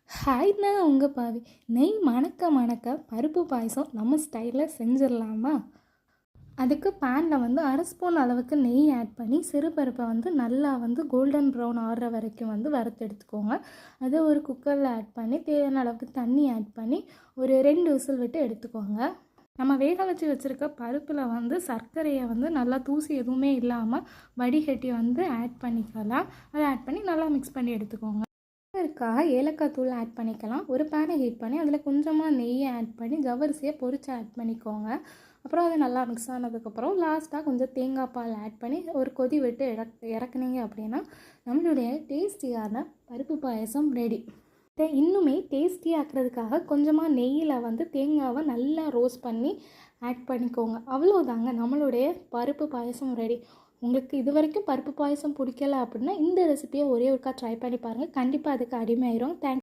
Hi நான் உங்கள் பாவி. நெய் மணக்க மணக்க பருப்பு பாயசம் நம்ம ஸ்டைலில் செஞ்சிடலாமா? அதுக்கு பேனில் அரை ஸ்பூன் அளவுக்கு நெய் ஆட் பண்ணி சிறுபருப்பை நல்லா கோல்டன் ப்ரௌன் ஆடுற வரைக்கும் வறுத்து எடுத்துக்கோங்க. அதை ஒரு குக்கரில் ஆட் பண்ணி தேவையான அளவுக்கு தண்ணி ஆட் பண்ணி ஒரு 2 விசில் விட்டு எடுத்துக்கோங்க. நம்ம வேக வச்சு வச்சுருக்க பருப்பில் சர்க்கரையை நல்லா தூசி எதுவுமே இல்லாமல் வடிகட்டி ஆட் பண்ணிக்கலாம். அதை ஆட் பண்ணி நல்லா மிக்ஸ் பண்ணி எடுத்துக்கோங்க. இதுக்காக ஏலக்காய் தூள் ஆட் பண்ணிக்கலாம். ஒரு பேனை ஹீட் பண்ணி அதில் கொஞ்சமாக நெய்யை ஆட் பண்ணி ஜவ்வரிசியை பொரித்து ஆட் பண்ணிக்கோங்க. அப்புறம் அது நல்லா மிக்ஸ் ஆனதுக்கப்புறம் லாஸ்ட்டாக கொஞ்சம் தேங்காய் பால் ஆட் பண்ணி ஒரு கொதி விட்டு இறக்குனீங்க அப்படின்னா நம்மளுடைய டேஸ்டியான பருப்பு பாயசம் ரெடி. இன்னுமே டேஸ்டி ஆக்குறதுக்காக கொஞ்சமாக நெய்யில் தேங்காவை நல்லா ரோஸ்ட் பண்ணி ஆட் பண்ணிக்கோங்க. அவ்வளோதாங்க, நம்மளுடைய பருப்பு பாயசம் ரெடி. உங்களுக்கு இது வரைக்கும் பருப்பு பாயசம் பிடிக்கல அப்படின்னா இந்த ரெசிபியை ஒரே ஒருக்கா ட்ரை பண்ணி பாருங்கள். கண்டிப்பாக அதுக்கு அடிமையாயிரும்.